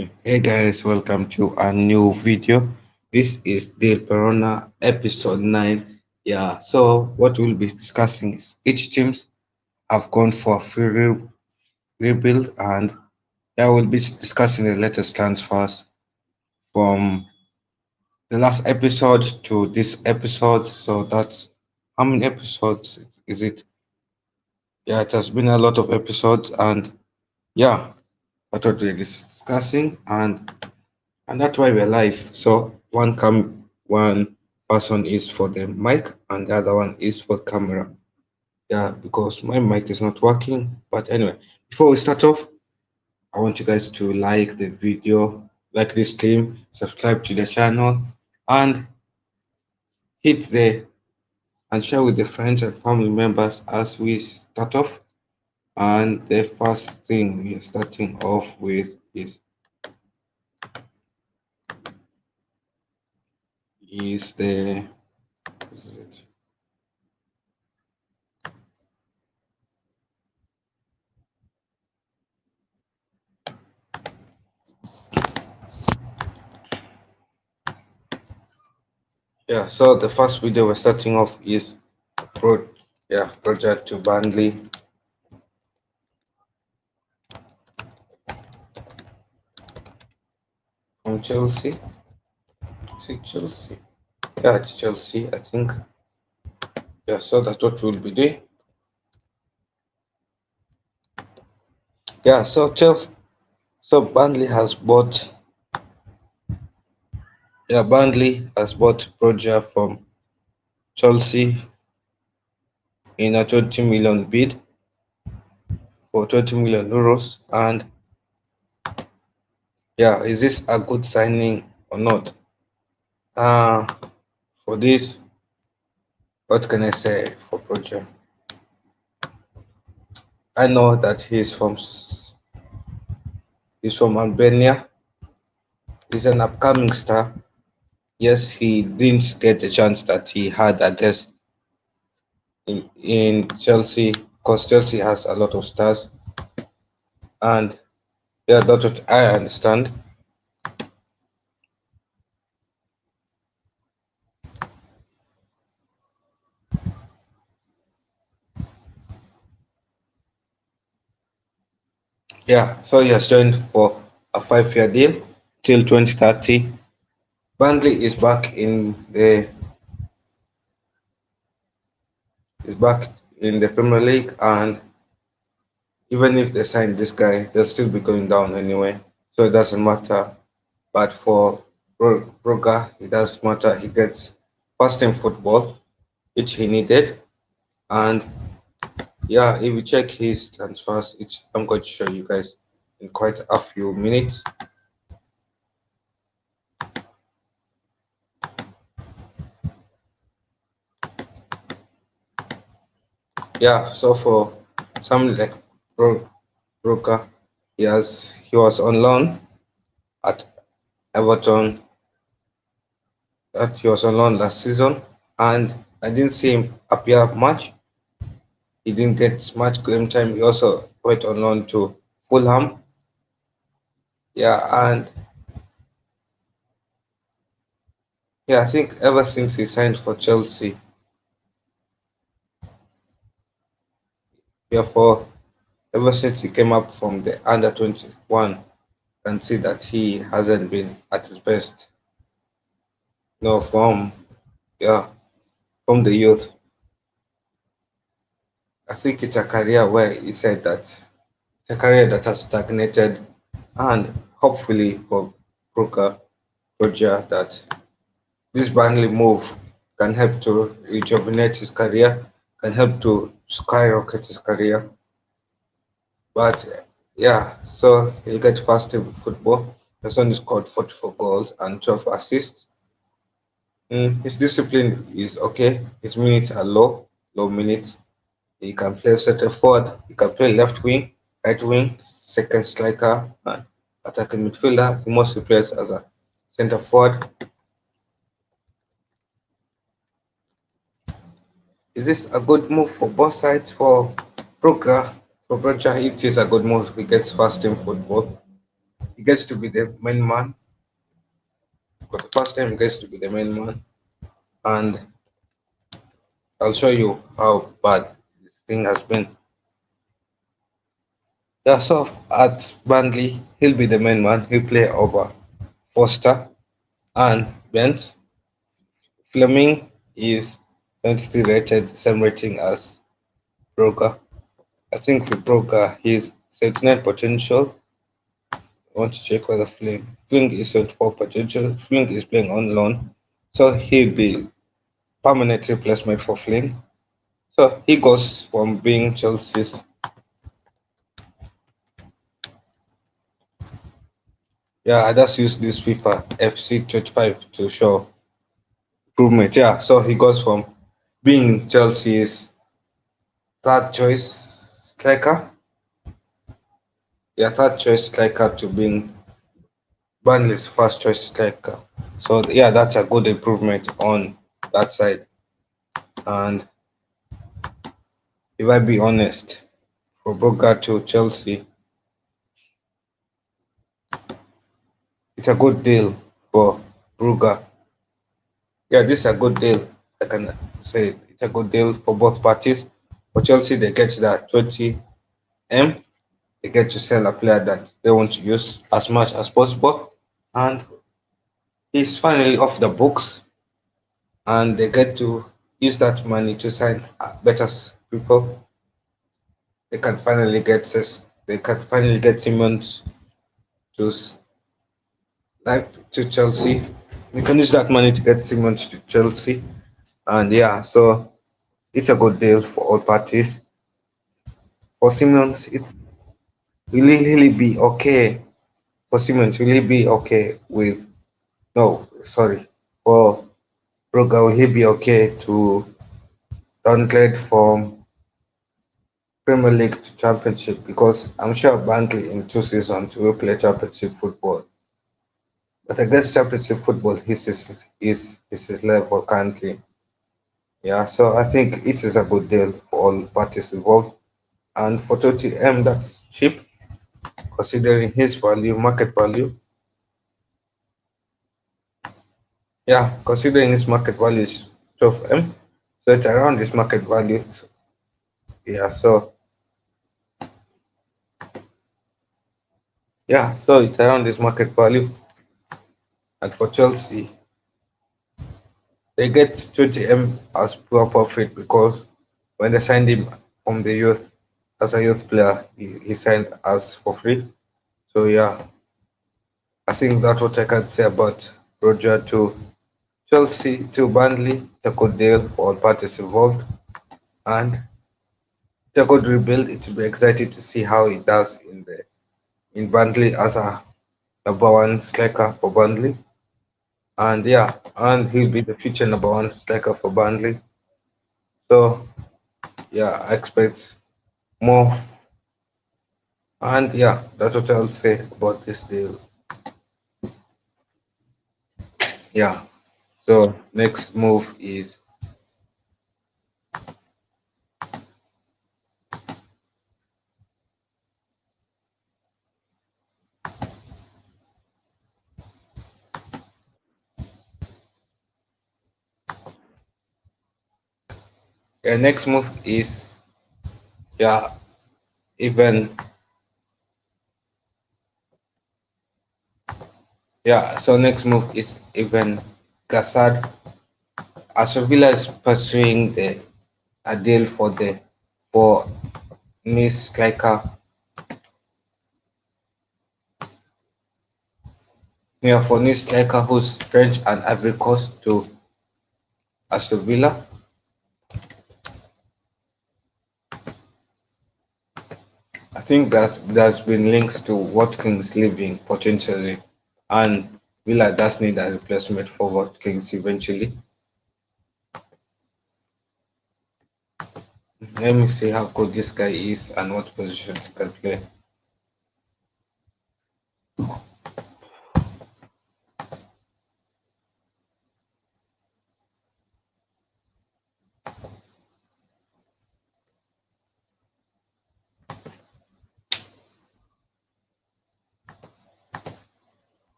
Hey guys, welcome to a new video. This is the Paranoia episode 9. Yeah, so what we'll be discussing is each teams have gone for a free rebuild, and yeah, we'll be discussing the latest transfers from the last episode to this episode. So that's how many episodes is it? Yeah, it has been a lot of episodes, and yeah, that's what we're discussing, and that's why we're live. So one person is for the mic and the other one is for camera. Yeah, because my mic is not working. But anyway, before we start off, I want you guys to like the video, like this stream, subscribe to the channel, and hit the and share with the friends and family members as we start off. And the first thing we are starting off with is the what is it? Yeah, so the first video we're starting off is Pro, Broja Burnley from Chelsea. Is it Chelsea? Yeah, it's Chelsea, I think. Yeah, so that's what we'll be doing. Yeah, so Chelsea, so Burnley has bought Broja from Chelsea in a 20 million bid for 20 million euros. And yeah, is this a good signing or not? Uh, for this, what can I say for Broja? I know that he's from Albania. He's an upcoming star. Yes, he didn't get the chance that he had, I guess, in Chelsea, because Chelsea has a lot of stars, and yeah, that's what I understand. Yeah, so he has joined for a 5-year deal till 2030. Burnley is back in the Premier League, and even if they sign this guy, they'll still be going down anyway, so it doesn't matter. But for Broga, it does matter. He gets first team football, which he needed. And yeah, if you check his transfers, I'm going to show you guys in quite a few minutes. Yeah, so for somebody like Broga, he was on loan at Everton. That he was on loan last season, and I didn't see him appear much. He didn't get much game time. He also went on loan to Fulham. Yeah, and yeah, I think ever since he signed for Chelsea, therefore, ever since he came up from the under 21, can see that he hasn't been at his best. No, from the youth. I think it's a career where he said that it's a career that has stagnated, and hopefully for Brooker Roger that this Burnley move can help to rejuvenate his career, can help to skyrocket his career. But yeah, so he'll get first team football. The son scored 44 goals and 12 assists. His discipline is okay. His minutes are low minutes. He can play center forward. He can play left wing, right wing, second striker, and attacking midfielder. He mostly plays as a center forward. Is this a good move for both sides? For Broja, it is a good move. He gets first team football. he gets to be the main man. For the first time, he gets to be the main man, and I'll show you how bad this thing has been. Yeah, so at Burnley, he'll be the main man. He'll play over Foster and Bent. Fleming is 73 rated, same rating as Broga. I think with Broga, he's 79 potential. I want to check whether Fling is 74 potential. Fling is playing on loan, so he'll be permanent replacement for Flynn. So he goes from being Chelsea's. Yeah, I just use this FIFA FC 25 to show improvement. Yeah, so he goes from being Chelsea's third choice striker, yeah, third choice striker to being Burnley's first choice striker. So yeah, that's a good improvement on that side. And if I be honest, for Boga to Chelsea, it's a good deal for Brugge. Yeah, this is a good deal. I can say it's a good deal for both parties. For Chelsea, they get that 20M. They get to sell a player that they want to use as much as possible. And he's finally off the books. And they get to use that money to sign better people. They can finally get Simmons to like to Chelsea. They can use that money to get Simmons to Chelsea. And yeah, so it's a good deal for all parties. For Simmons, will he really be okay? For Simmons, will he be okay with no, sorry. For Broga, will he be okay to downgrade from Premier League to Championship? Because I'm sure Burnley in 2 seasons will play Championship football. But I guess Championship football is his level currently. Yeah, so I think it is a good deal for all parties involved. And for 20M, that's cheap considering his value, market value. Yeah, considering his market value is 12M, so it's around this market value. Yeah, so yeah, so it's around this market value. And for Chelsea, they get 20M as pure profit because when they signed him from the youth as a youth player, he signed us for free. So yeah, I think that's what I can say about Roger to Chelsea to Burnley. It's a good deal for all parties involved, and it's a good rebuild. It will be exciting to see how it does in Burnley as a number one striker for Burnley. And yeah, and he'll be the future number one striker for Burnley. So yeah, I expect more. And yeah, that's what I'll say about this deal. Yeah. So next move is next move is yeah, even yeah. So next move is even Gassard. Aston Villa is pursuing a deal for Nice striker. Yeah, for Nice striker who's French and Ivory Coast to Aston Villa. I think there's been links to Watkins leaving potentially, and Villa does need a replacement for Watkins eventually. Let me see how good this guy is and what positions he can play.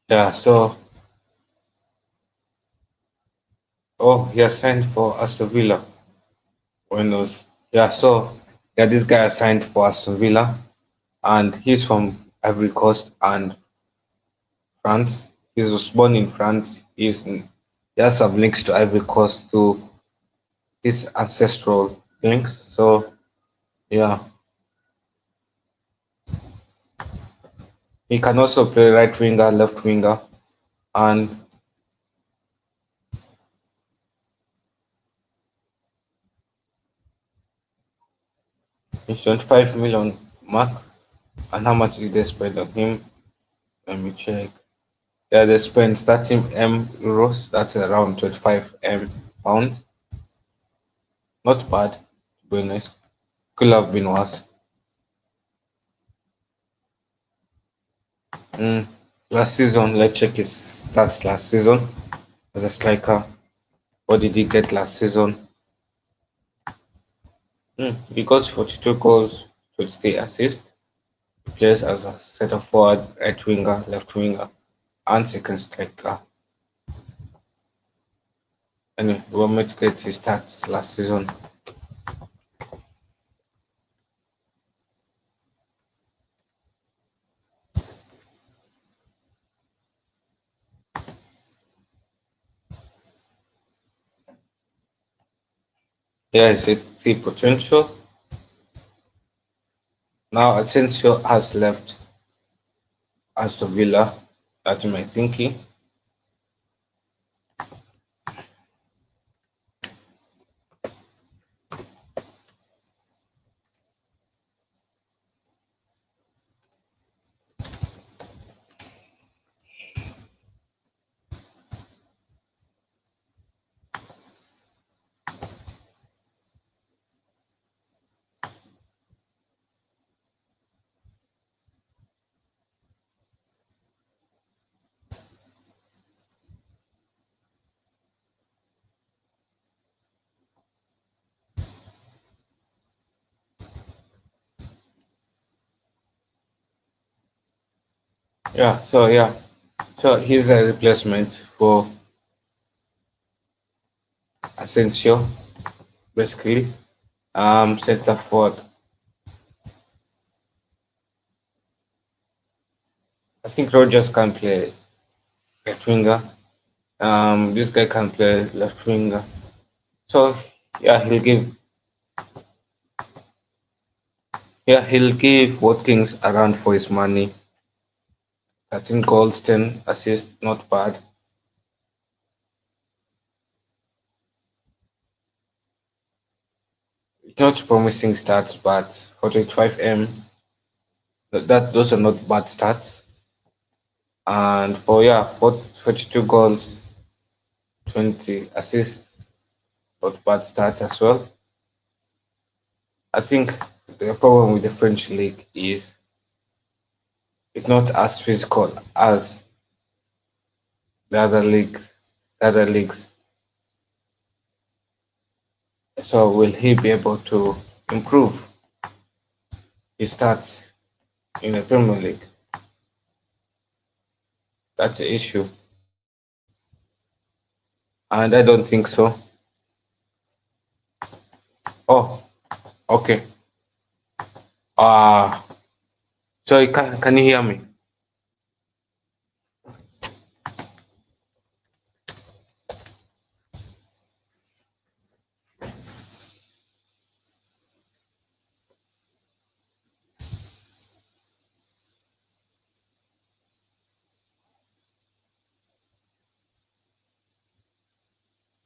Yeah, so he has signed for Aston Villa. When knows? Yeah, so this guy has signed for Aston Villa, and he's from Ivory Coast and France. He was born in France. He has some links to Ivory Coast to his ancestral links. So yeah, he can also play right winger, left winger, and he's 25 million mark. And how much did they spend on him? Let me check. Yeah, they spent 30 m euros. That's around 25 m pounds. Not bad, to be honest. Could have been worse. Mm. Last season, let's check his stats last season as a striker. What did he get last season? He got 42 goals, 23 assists. He plays as a centre forward, right winger, left winger, and second striker. Anyway, we want me to get his stats last season. Here is it, the potential. Now Asensio has left Aston Villa. That's my thinking. Yeah. So he's a replacement for Asensio, basically. Centre forward. I think Rogers can play left winger. This guy can play left winger. So yeah, he'll give Watkins around for his money. 13 goals, 10 assists, not bad. Not promising stats, but for 25 m, those are not bad stats. And for 42 goals, 20 assists, not bad stats as well. I think the problem with the French league is it's not as physical as the other leagues. The other leagues. So will he be able to improve his stats in the Premier League? That's the issue, and I don't think so. Oh, okay. Uh so can you hear me?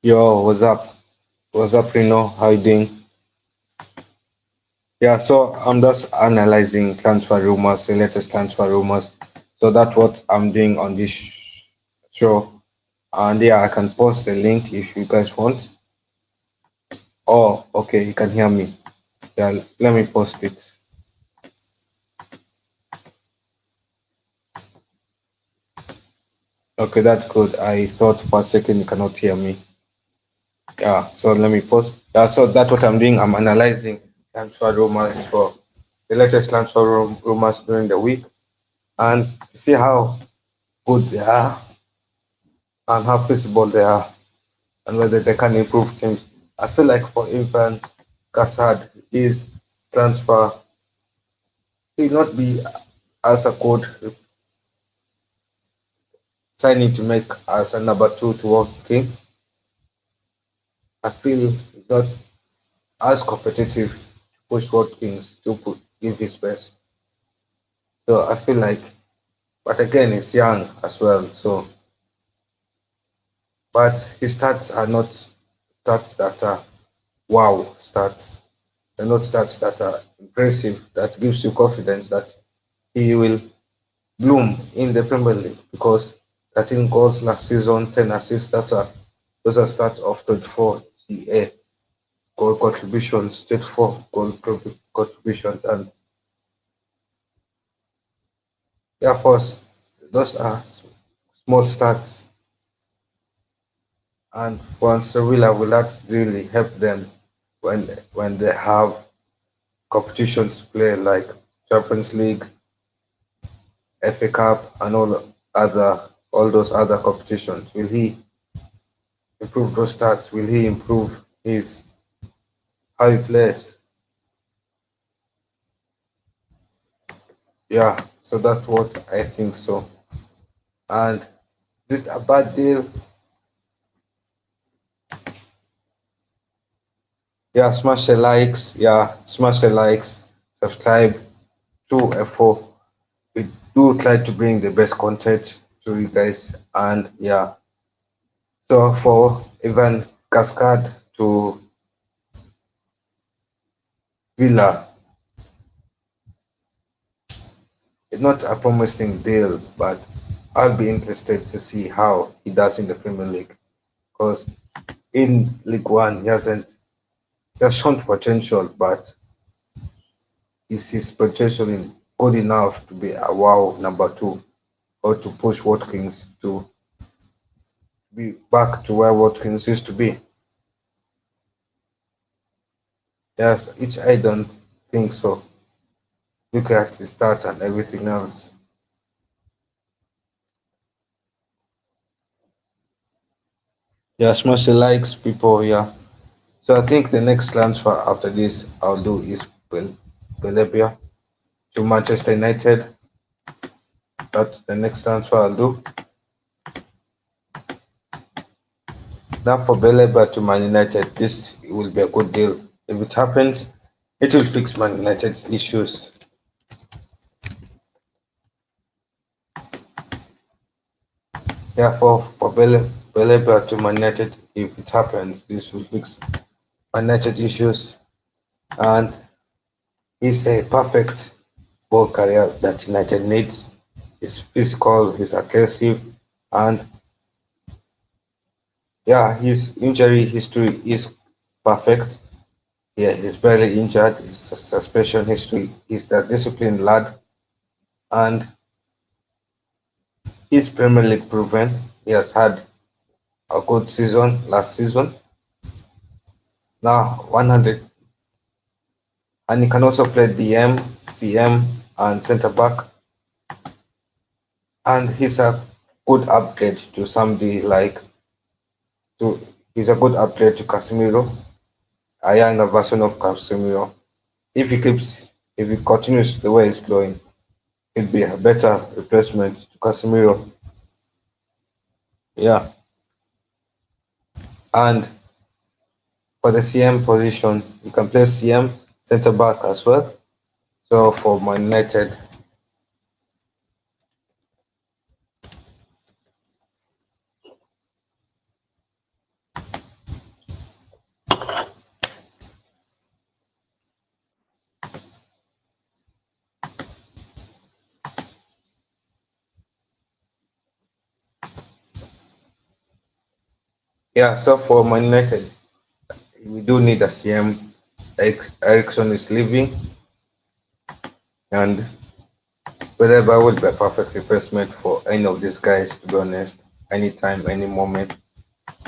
Yo, what's up? What's up, Reno? How you doing? Yeah, so I'm just analyzing transfer rumors, the latest transfer rumors. So that's what I'm doing on this show. And yeah, I can post the link if you guys want. Oh, okay, you can hear me. Yeah, let me post it. Okay, that's good. I thought for a second you cannot hear me. Yeah, so let me post. Yeah, so that's what I'm doing. I'm analyzing transfer rumors for the latest transfer rumors during the week and to see how good they are and how feasible they are and whether they can improve teams. I feel like for Evan Guessand, his transfer will not be as a good signing to make as a number two to work Kings. I feel it's not as competitive to push Watkins to give his best. So I feel like, but again, he's young as well. So, but his stats are not stats that are wow stats. They're not stats that are impressive. That gives you confidence that he will bloom in the Premier League because 13 goals last season, 10 assists. Those are stats of 24 CA goal contributions, 24 contributions, and yeah, first those are small stats. And for Aston Villa, will that really help them when they have competitions to play like Champions League, FA Cup, and all those other competitions? Will he improve those stats? Will he improve his how he plays? Yeah, so that's what I think so. And is it a bad deal? Yeah, smash the likes. Yeah, smash the likes. Subscribe to F4. We do try to bring the best content to you guys. And yeah, so for Evan Cascade to Villa, it's not a promising deal, but I'll be interested to see how he does in the Premier League. Because in League One, he has shown potential, but is his potential good enough to be a wow number two or to push Watkins to be back to where Watkins used to be? Yes, which I don't think so. Look at his stats and everything else. Yeah, smash the likes, people. Yeah. So I think the next transfer after this I'll do is Baleba to Manchester United. That's the next transfer I'll do. Now for Baleba to Man United, this will be a good deal. If it happens, it will fix Man United's issues. Yeah, for Baleba to Man United, if it happens, this will fix Man United issues, and he's a perfect ball carrier that United needs. He's physical, he's aggressive, and yeah, his injury history is perfect. Yeah, he's barely injured. His suspension history is a disciplined lad, and he's Premier League proven. He has had a good season last season. Now 100, and he can also play DM, CM, and centre back. And he's a good upgrade to somebody like to. He's a good upgrade to Casemiro, a younger version of Casemiro. If he keeps, if he continues the way he's going, it'd be a better replacement to Casemiro. Yeah, and for the CM position, you can play CM centre back as well. So for Man United, yeah. So for Man United, we do need a CM. Ericsson is leaving, and Baleba would be a perfect replacement for any of these guys. To be honest, anytime, any moment,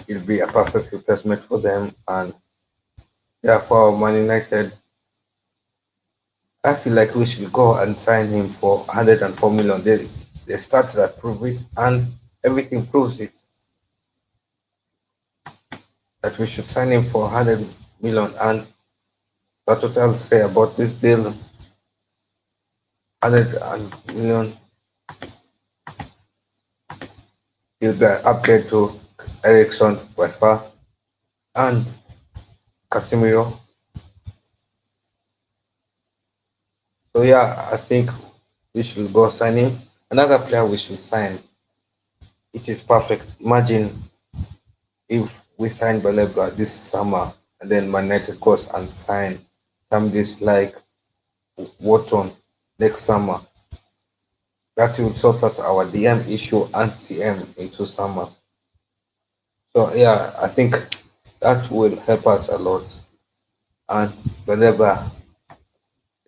it'll be a perfect replacement for them. And yeah, for Man United, I feel like we should go and sign him for 104 million daily. the stats that prove it, and everything proves it that we should sign him for 100 million. And what total say about this deal? 100 million. He'll be an upgrade to Ericsson by far and Casemiro. So yeah, I think we should go sign him. Another player we should sign. It is perfect. Imagine if we sign Baleba this summer and then Man United goes and sign somebody like Wharton next summer. That will sort out our DM issue and CM in 2 summers. So yeah, I think that will help us a lot. And Baleba,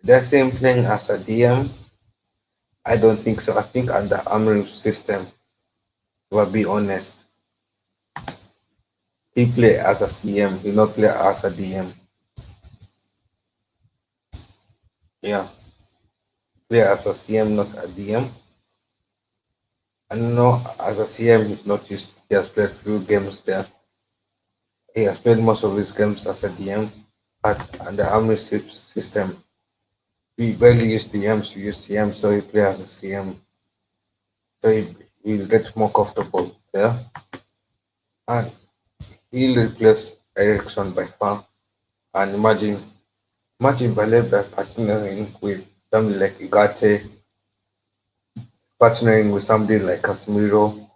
they're same playing as a DM. I don't think so. I think under Amrim system, to be honest, he play as a CM. He not play as a DM. Yeah, play as a CM, not a DM. And no, as a CM, he's not used. He has played few games there. He has played most of his games as a DM. But under Amrim system, we barely use DMs. We use CM, so he play as a CM. So he will get more comfortable there. And he'll replace Ericsson by far. And imagine Baleba partnering with somebody like Ugarte, partnering with somebody like Casemiro.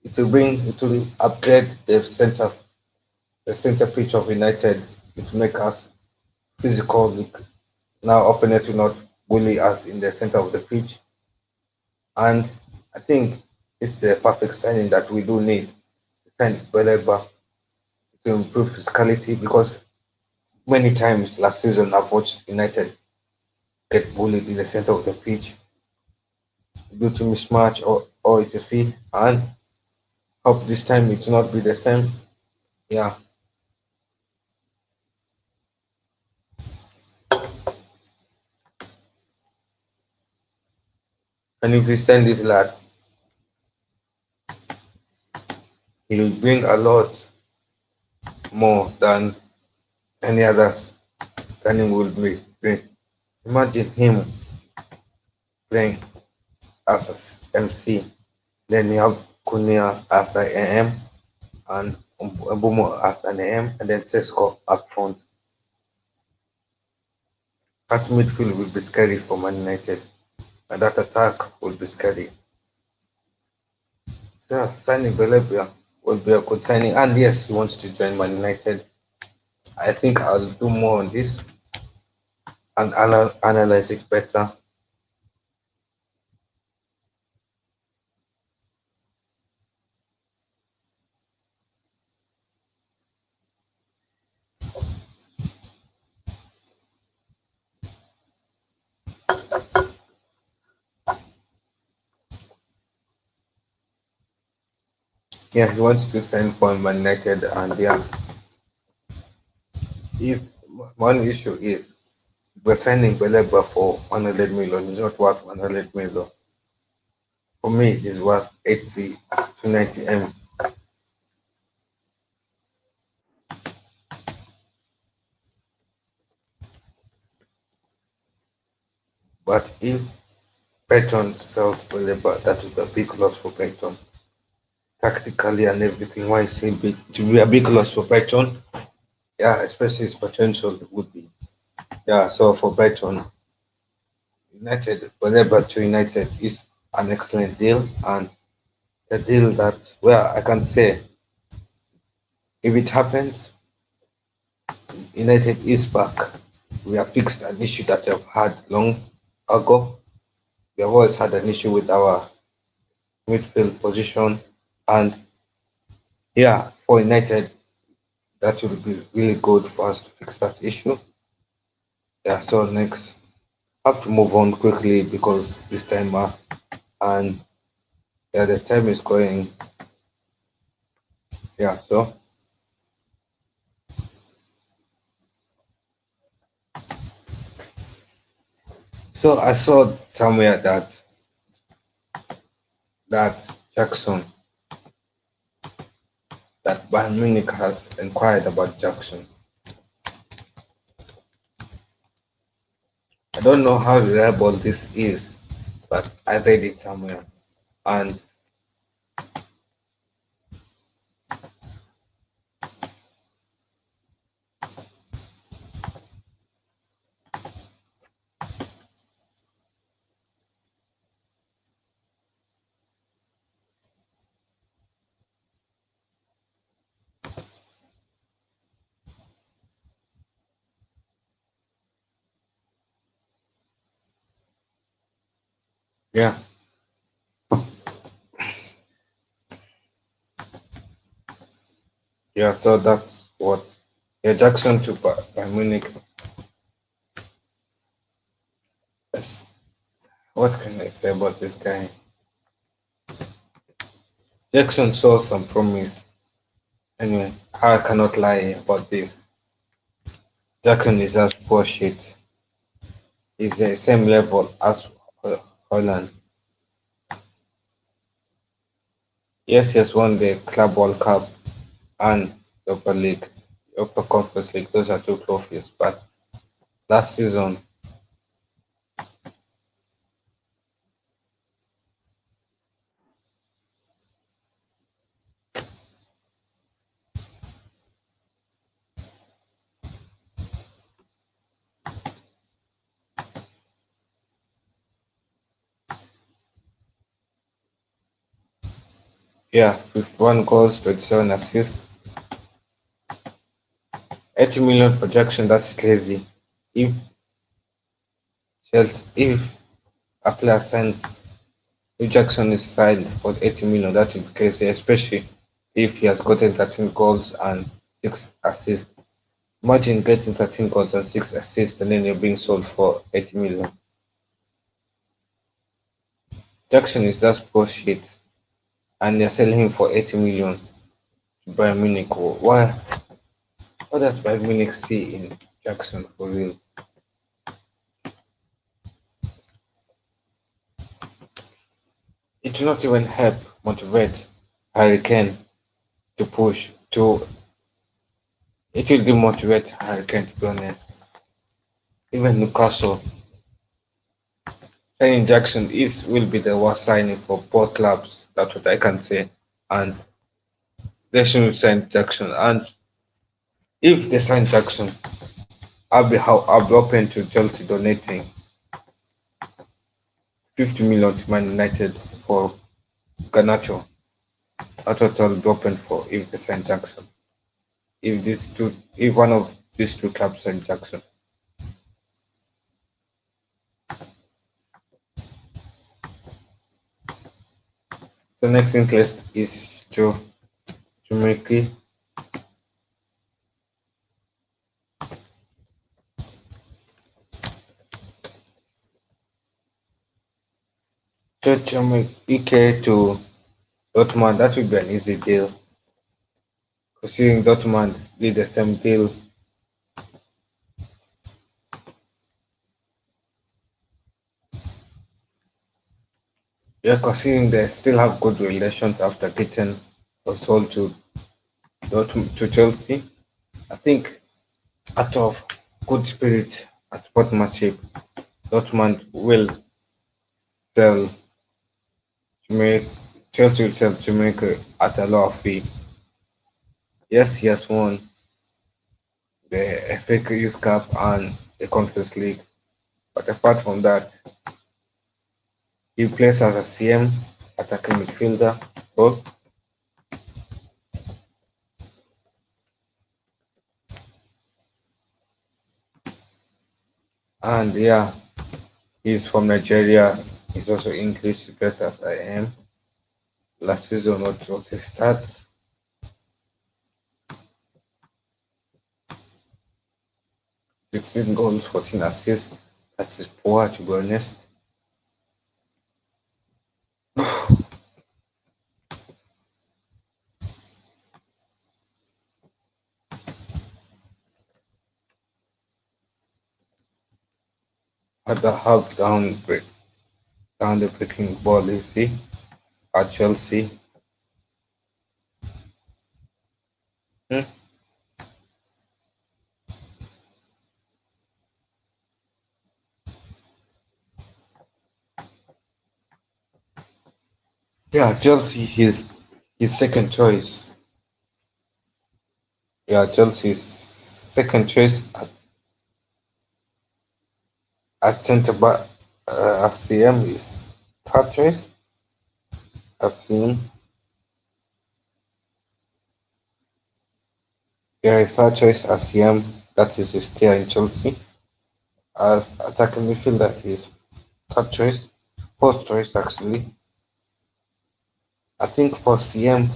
It will upgrade the center pitch of United. It will make us physical. Now opponent will not bully us in the center of the pitch. And I think it's the perfect signing that we do need to sign Baleba to improve physicality because many times last season I've watched United get bullied in the center of the pitch due to mismatch or etc. And hope this time it will not be the same. Yeah. And if we send this lad, he'll bring a lot more than any other signing will bring. Imagine him playing as a MC. Then we have Kunia as an AM and Mbumo as an AM and then Sesko up front. That midfield will be scary for Man United. And that attack will be scary. So signing Belebia will be a good signing. And yes, he wants to join Man United. I think I'll do more on this and analyze it better. Yeah, he wants to sign for Man United, and yeah, if one issue is we're signing Beleba for 100 million, it's not worth 100 million. For me, it's worth 80 to 90 M. But if Brighton sells Beleba, that would be a big loss for Brighton. Tactically and everything, why is it big? To be a big loss for Brighton? Yeah, especially his potential would be. Yeah, so for Brighton, United, Baleba to United is an excellent deal and a deal that, well, I can say if it happens, United is back. We have fixed an issue that we have had long ago. We have always had an issue with our midfield position, and yeah, for United, that will be really good for us to fix that issue. Yeah, so next, I have to move on quickly because this time, and yeah, the time is going. Yeah, so I saw somewhere that that Jackson, that Bayern Munich has inquired about Jackson. I don't know how reliable this is, but I read it somewhere. And yeah, yeah, so that's what. Yeah, Jackson to Bayern Munich. Yes. What can I say about this guy? Jackson saw some promise. Anyway, I cannot lie about this. Jackson is as poor shit. He's the same level as Holland. Yes, he has won the Club World Cup and the Upper League, Upper Conference League. Those are two trophies. But last season, yeah, 51 goals, 27 assists, 80 million for Jackson. That's crazy. If if a player signs, if Jackson is signed for 80 million, that would be crazy, especially if he has gotten 13 goals and 6 assists. Imagine getting 13 goals and 6 assists and then you're being sold for 80 million. Jackson is just bullshit and they're selling him for 80 million to Bayern Munich. Why? What does Bayern Munich see in Jackson for real? It will not even help motivate Hurricane to push to. It will demotivate Hurricane to be honest. Even Newcastle signing Jackson is will be the worst signing for both clubs. That's what I can say. And they should sign Jackson. And if they sign Jackson, I'll be open to Chelsea donating 50 million to Man United for Garnacho. That's what I'll be open for if they sign Jackson. If one of these two clubs sign Jackson. So next interest is Joe Chumeki. Joe Chumeki to Dortmund. That would be an easy deal. Considering Dortmund did the same deal. Yeah, considering they still have good relations after Gittens was sold to to Chelsea. I think out of good spirit and sportsmanship, Dortmund will sell to make Chelsea will sell to make at a lower fee. Yes, he has won the FA Youth Cup and the Conference League, but apart from that, he plays as a CM, attacking midfielder, both, and yeah, he's from Nigeria. He's also English, he plays as I am. Last season, what his stats? 16 goals, 14 assists. That is poor to be honest. At the half down break, down the breaking ball, you see. at Chelsea. Hmm? Yeah, Chelsea, his second choice. Yeah, Chelsea's second choice at centre back. ACM is third choice. ACM, yeah, his third choice. ACM, that is his tier in Chelsea. As attacking midfielder, his third choice, fourth choice actually. I think for CM,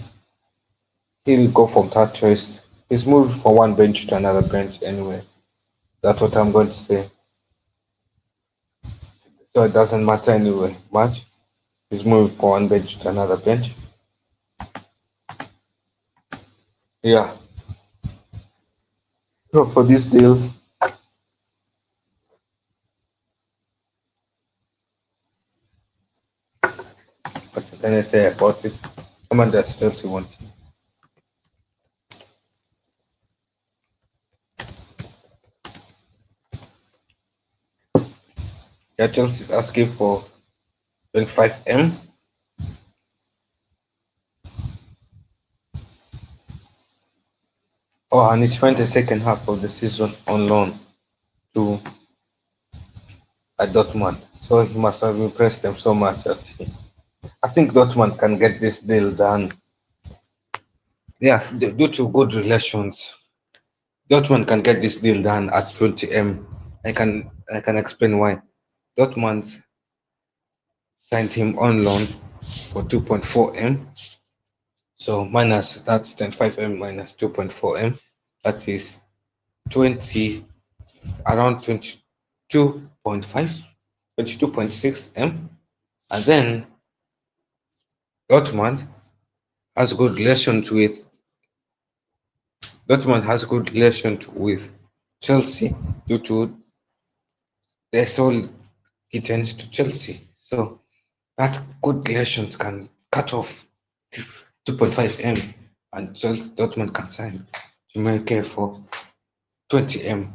he'll go from third choice. He's moved from one bench to another bench anyway. That's what I'm going to say. So it doesn't matter anyway much. He's moved from one bench to another bench. Yeah. So for this deal, what can I say about it? How much does Chelsea want? Yeah, Chelsea's asking for 25M. Oh, and he spent the second half of the season on loan to at Dortmund. So he must have impressed them so much that I think Dortmund can get this deal done. Yeah, due to good relations, Dortmund can get this deal done at 20M. I can explain why. Dortmund signed him on loan for 2.4M. So minus that's 25M minus 2.4M. That is 20 around 22.5, 22.6M. And then Dortmund has good relations with Dortmund has good relations with Chelsea due to they sold kittens to Chelsea. So that good relations can cut off 2.5M and Chelsea Dortmund can sign Chukwuemeka for 20M.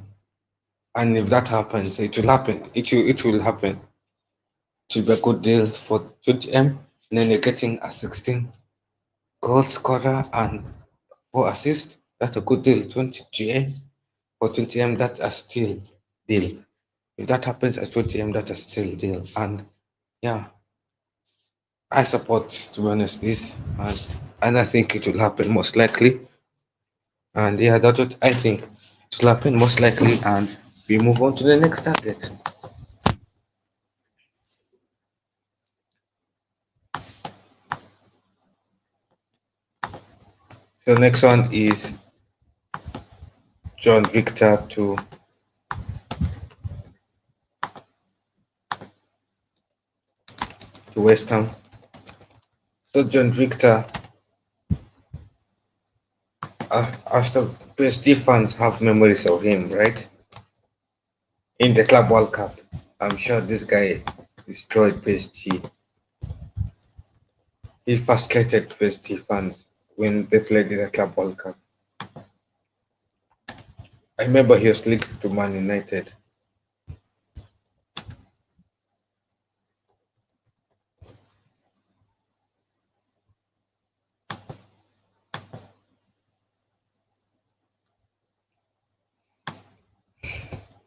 And if that happens, it will happen. It will happen. It will be a good deal for 20M. And then you're getting a 16 goal scorer and 4 assists. That's a good deal. 20GA for 20M. That's a steal deal. If that happens at 20M, that's a steal deal. And yeah, I support, to be honest, this, and I think it will happen most likely. And yeah, that's what I think. It will happen most likely, and we move on to the next target. So next one is John Victor to West Ham. So John Victor, after PSG fans have memories of him, right? In the Club World Cup, I'm sure this guy destroyed PSG. He frustrated PSG fans when they played in the Club World Cup. I remember he was linked to Man United.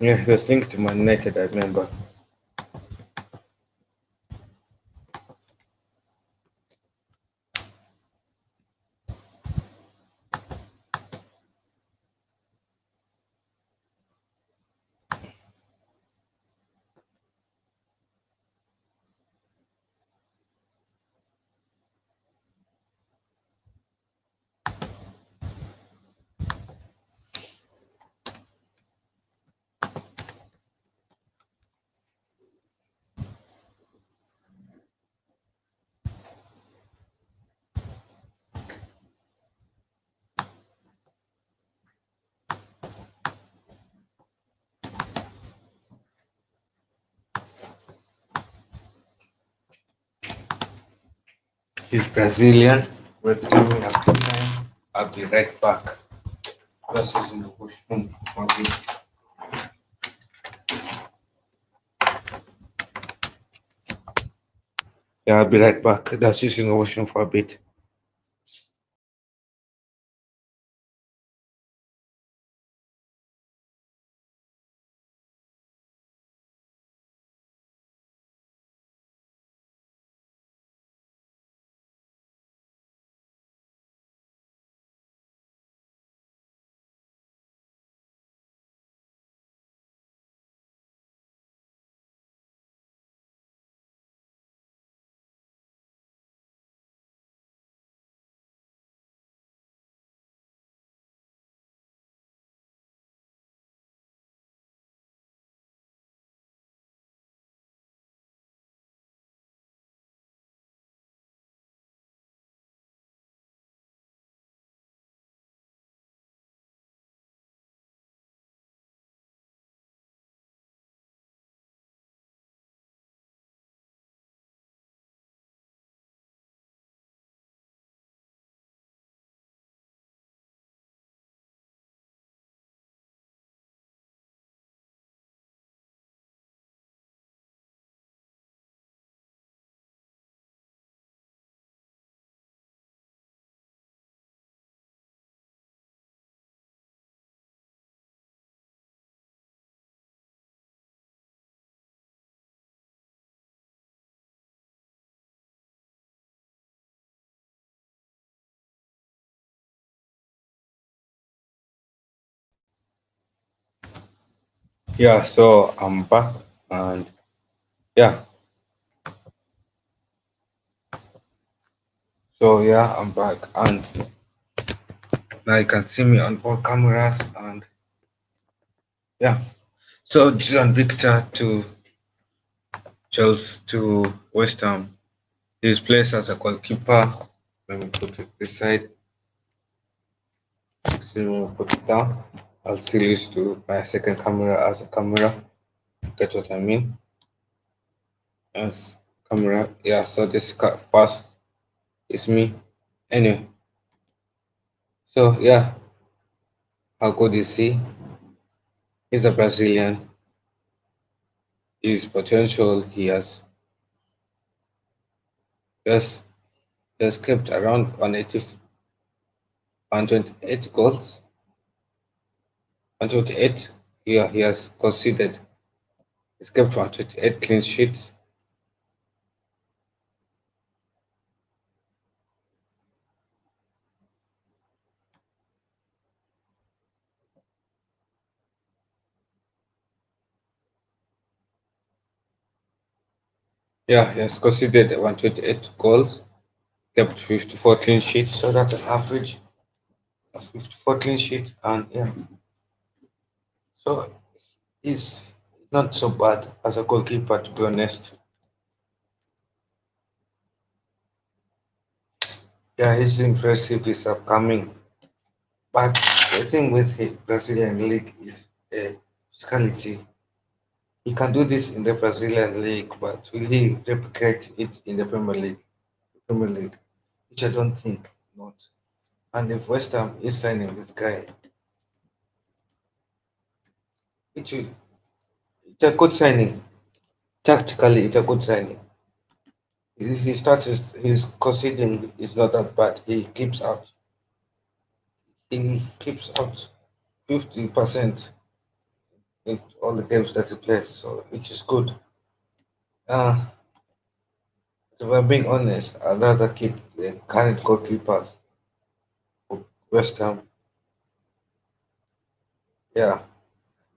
Yeah, he was linked to Man United, I remember. He's Brazilian. Wait, give me a time. I'll be right back. This is in the washroom. Okay. Yeah, I'll be right back. That's just in the washroom for a bit. Yeah, so I'm back and yeah, I'm back and now you can see me on all cameras and yeah. So John Victor to Chelsea to West Ham. His place as a goalkeeper. Let me put it this side. So let me put it down. I'll still use to my second camera as a camera. Get what I mean? As camera. Yeah. So this first is me. Anyway. So yeah, how good is he? He's a Brazilian. His potential he he has kept around 180, 128 goals. 128. Yeah, he has conceded. He's kept 128 clean sheets. Yeah, he has conceded 128 goals, kept 54 clean sheets, so that's an average of 54 clean sheets, and yeah, so he's not so bad as a goalkeeper, to be honest. Yeah, he's impressive, he's upcoming, but the thing with the Brazilian league is physicality. He can do this in the Brazilian league, but will he replicate it in the Premier League? Premier League, which I don't think not. And if West Ham is signing this guy, it will, it's a good signing. Tactically, it's a good signing. If he starts his conceding is not that bad. He keeps out 50% in all the games that he plays, so which is good. Uh, if I'm being honest, I'd rather keep the current goalkeepers for West Ham. Yeah,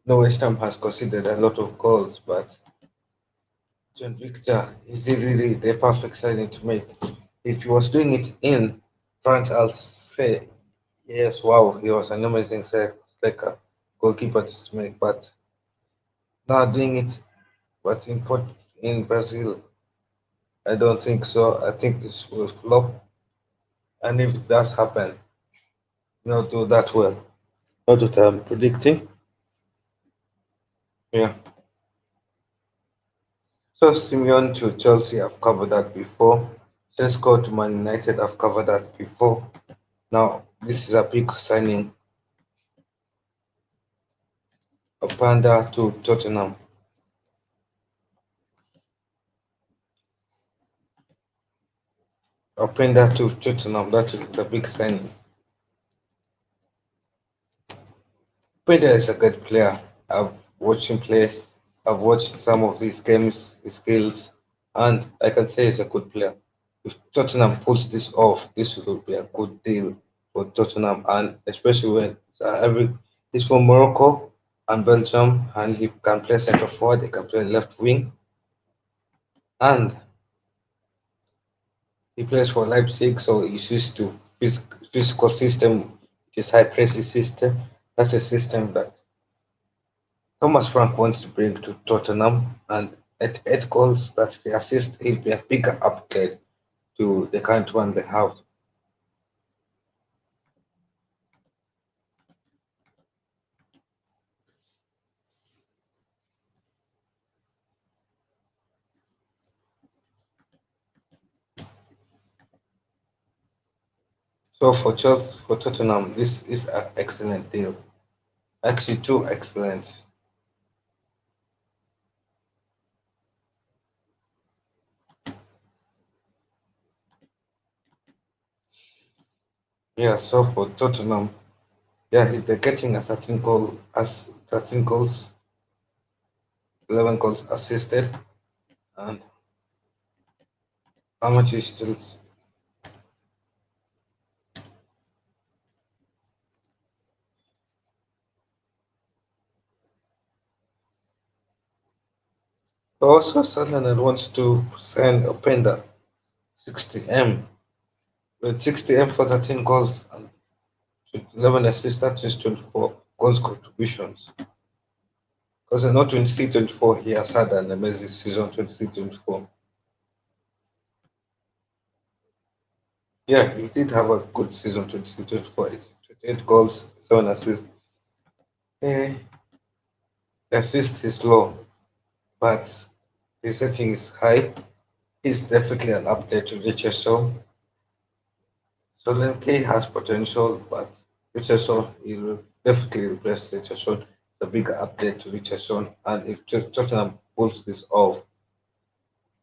no, West Ham has conceded a lot of goals, but John Victor is he really the perfect signing to make? If he was doing it in France, I'll say yes, wow, he was an amazing striker, goalkeeper to make. But now doing it, but in Brazil, I don't think so. I think this will flop, and if it does happen, not do that well. Not what I'm predicting. Yeah. So Simeon to Chelsea, I've covered that before. Šeško to Man United, I've covered that before. Now, this is a big signing. Openda to Tottenham. Openda to Tottenham. That is a big signing. Openda is a good player. I've watched him play. I've watched some of his games, his skills, and I can say he's a good player. If Tottenham pulls this off, this will be a good deal for Tottenham, and especially when he's from Morocco and Belgium, and he can play centre forward, he can play left wing, and he plays for Leipzig, so he's used to physical system, which is high pressing system. That's a system that Thomas Frank wants to bring to Tottenham, and at 8 goals, that's the assist. He'll be a bigger upgrade to the current one they have. So for Chelsea, for Tottenham, this is an excellent deal. Actually, two excellent. Yeah. So for Tottenham, yeah, they're getting a 13 goals, 11 goals assisted, and how much is still. Also, Sunderland wants to send Openda 60M with 60M for 13 goals and 11 assists. That is 24 goals contributions. Because I know 23-24, he has had an amazing season 23-24. Yeah, he did have a good season 23-24. It's 28 goals, 7 assists. Eh, the assist is low, but his setting is high. He's definitely an update to Richardson. Solanke has potential, but Richardson will definitely replace Richardson. The bigger update to Richardson, and if Tottenham pulls this off,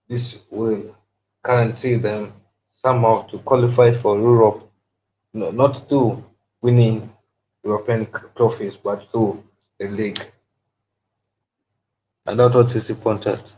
this will guarantee them somehow to qualify for Europe, no, not to winning European trophies, but to the league. And that's what is important.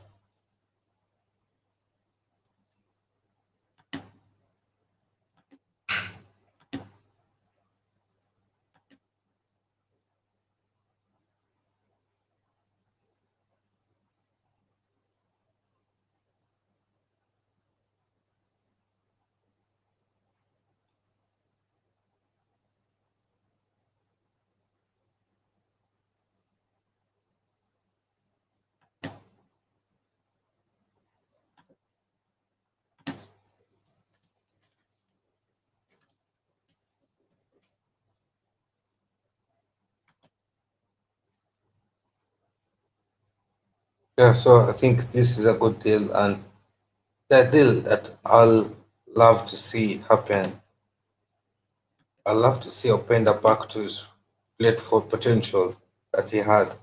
Yeah, so I think this is a good deal, and the deal that I'll love to see happen. I love to see Openda back to his platform potential that he had.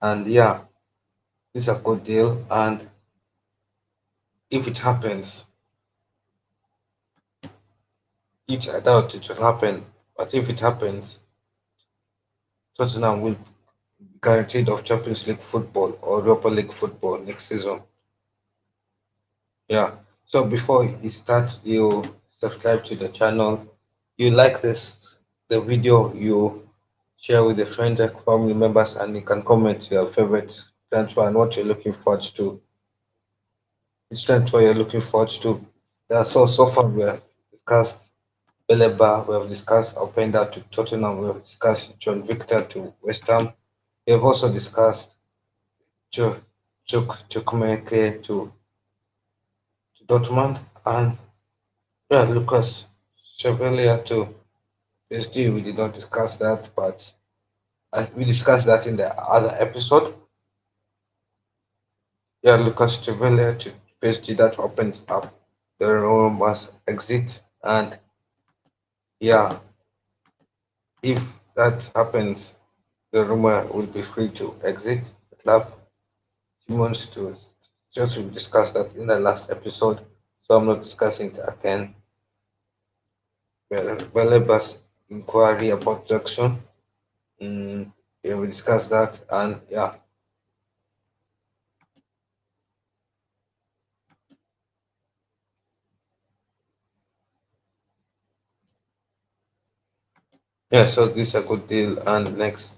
And yeah, it's a good deal. And if it happens, each I doubt it will happen. But if it happens, Tottenham will be guaranteed of Champions League football or Europa League football next season. Yeah. So before you start, you subscribe to the channel. You like the video, you share with your friends and family members, and you can comment your favorite transfer and what you're looking forward to. Which transfer you're looking forward to. Yeah, so far we have discussed Baleba, we have discussed Openda to Tottenham, we have discussed John Victor to West Ham. We have also discussed Chukwuemeka to Dortmund, and yeah, Lucas Chevalier to PSG. We did not discuss that, but we discussed that in the other episode. Yeah, Lucas Chevalier to PSG, that opens up. the rumors exit, and yeah, if that happens, the rumor will be free to exit the club. Simmons to just we discussed that in the last episode, so I'm not discussing it again. Baleba's inquiry about Jackson. Yeah, we discussed that, and yeah. So this is a good deal. And next,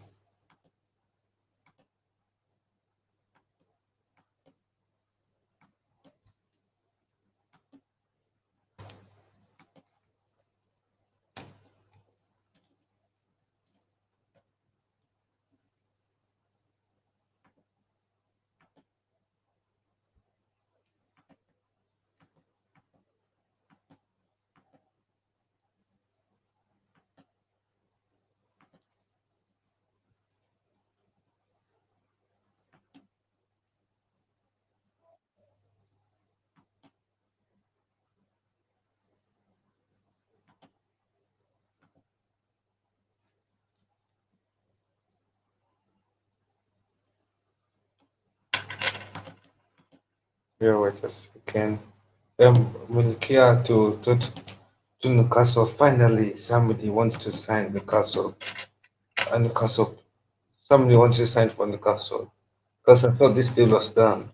here wait a second. Milikia to Newcastle. Finally, somebody wants to sign Newcastle. Newcastle. Somebody wants to sign for Newcastle because I thought this deal was done.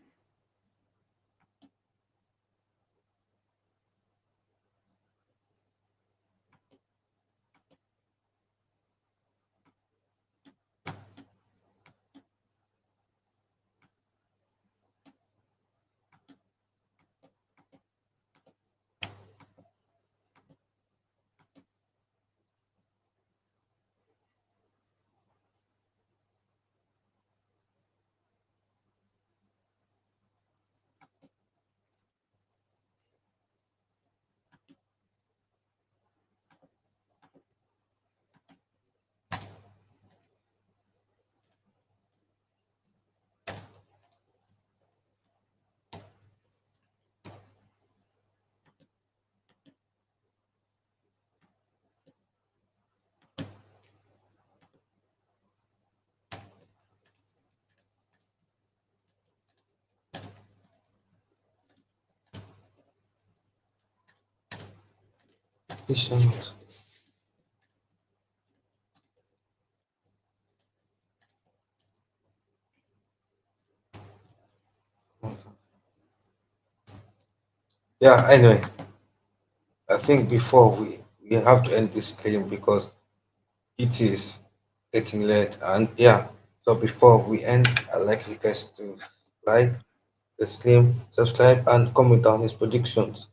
Patient. Yeah. Anyway, I think before we have to end this stream because it is getting late, and yeah. So before we end, I'd like you guys to like the stream, subscribe, and comment down his predictions.